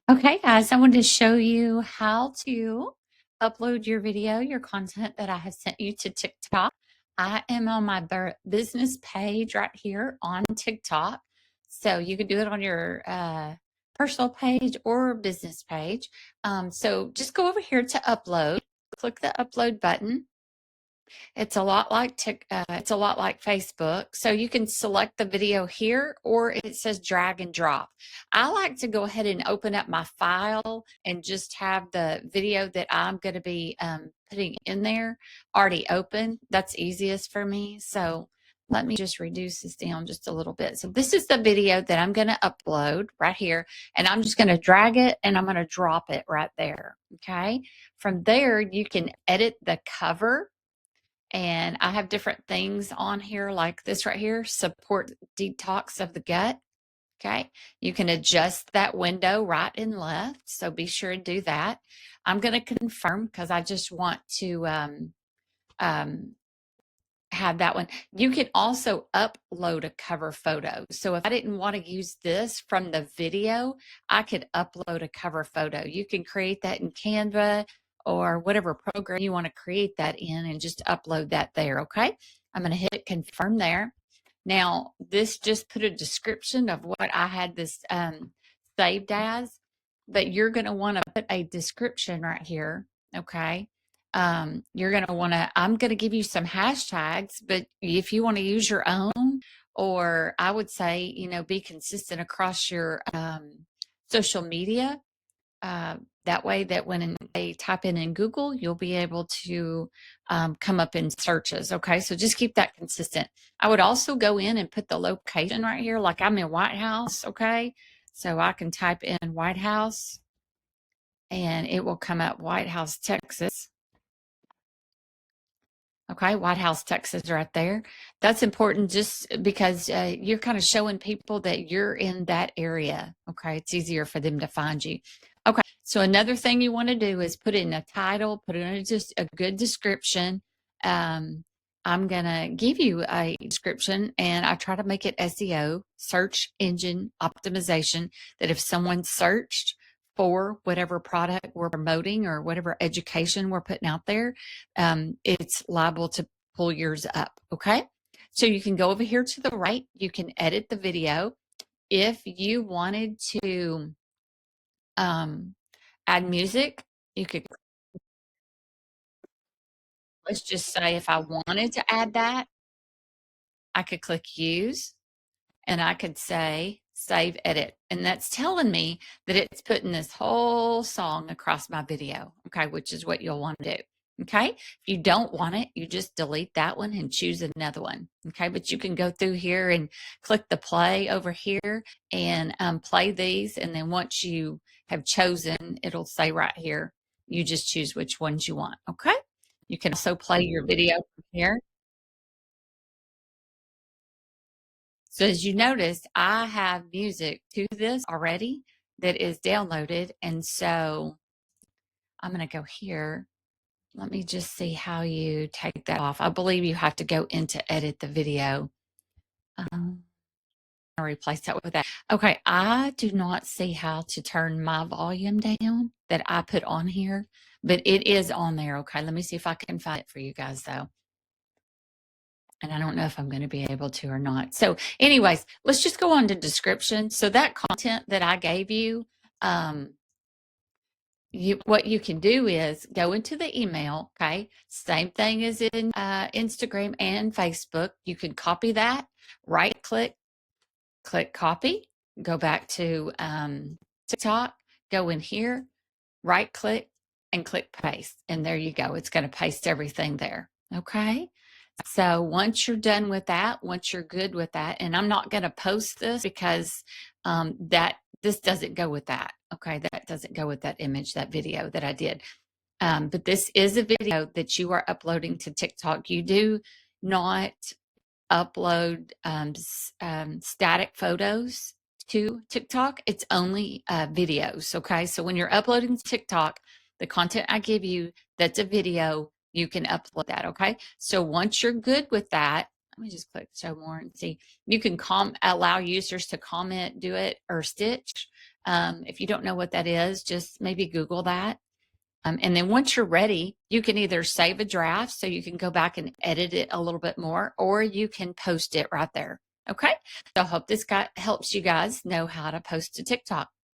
Okay, guys, I wanted to show you how to upload your video, your content that I have sent you to TikTok. I am on my business page right here on TikTok. So you can do it on your personal page or business page. So just go over here to upload, click the upload button. It's a lot like Facebook. So you can select the video here, or it says drag and drop. I like to go ahead and open up my file and just have the video that I'm going to be putting in there already open. That's easiest for me. So let me just reduce this down just a little bit. So this is the video that I'm going to upload right here, and I'm just going to drag it and I'm going to drop it right there. Okay. From there, you can edit the cover, and I have different things on here like this right here, support detox of the gut. Okay. You can adjust that window right and left. So be sure to do that. I'm going to confirm because I just want to um, have that one. You can also upload a cover photo. So if I didn't want to use this from the video, I could upload a cover photo. You can create that in Canva or whatever program you want to create that in and just upload that there. Okay. I'm going to hit confirm there. Now, this just put a description of what I had this saved as, but you're going to want to put a description right here. Okay. You're going to want to, I'm going to give you some hashtags, but if you want to use your own, or I would say, be consistent across your social media. That way that when they type in Google, you'll be able to come up in searches. Okay. So just keep that consistent. I would also go in and put the location right here. Like I'm in White House. Okay. So I can type in White House and it will come up White House, Texas. Okay, White House, Texas, right there. That's important just because you're kind of showing people that you're in that area. Okay, it's easier for them to find you. Okay, so another thing you want to do is put in a title, put in just a good description. I'm going to give you a description and I try to make it SEO, search engine optimization, that if someone searched for whatever product we're promoting or whatever education we're putting out there, it's liable to pull yours up. Okay. So you can go over here to the right. You can edit the video. If you wanted to add music, you could, let's just say if I wanted to add that, I could click use and I could say save edit. And that's telling me that it's putting this whole song across my video. Okay. Which is what you'll want to do. Okay. If you don't want it, you just delete that one and choose another one. Okay. But you can go through here and click the play over here and play these. And then once you have chosen, it'll say right here, you just choose which ones you want. Okay. You can also play your video from here. So as you noticed, I have music to this already that is downloaded. And so I'm going to go here. Let me just see how you take that off. I believe you have to go into edit the video. I'll replace that with that. Okay, I do not see how to turn my volume down that I put on here, but it is on there. Okay, let me see if I can find it for you guys though. And I don't know if I'm going to be able to or not. So anyways, let's just go on to description. So that content that I gave you, um, what you can do is go into the email. Okay. Same thing as in Instagram and Facebook. You can copy that, right click, click copy, go back to TikTok, go in here, right click and click paste. And there you go. It's going to paste everything there. Okay. So once you're done with that, once you're good with that, and I'm not going to post this because this doesn't go with that. Okay, that doesn't go with that image, that video that I did. But this is a video that you are uploading to TikTok. You do not upload static photos to TikTok. It's only videos. Okay, so when you're uploading to TikTok, the content I give you that's a video, you can upload that. Okay, so once you're good with that, Let me just click show more and see. You can allow users to comment, do it, or stitch. If you don't know what that is, just maybe Google that. And then once you're ready, you can either save a draft so you can go back and edit it a little bit more, or you can post it right there. Okay. So I hope this helps you guys know how to post to TikTok.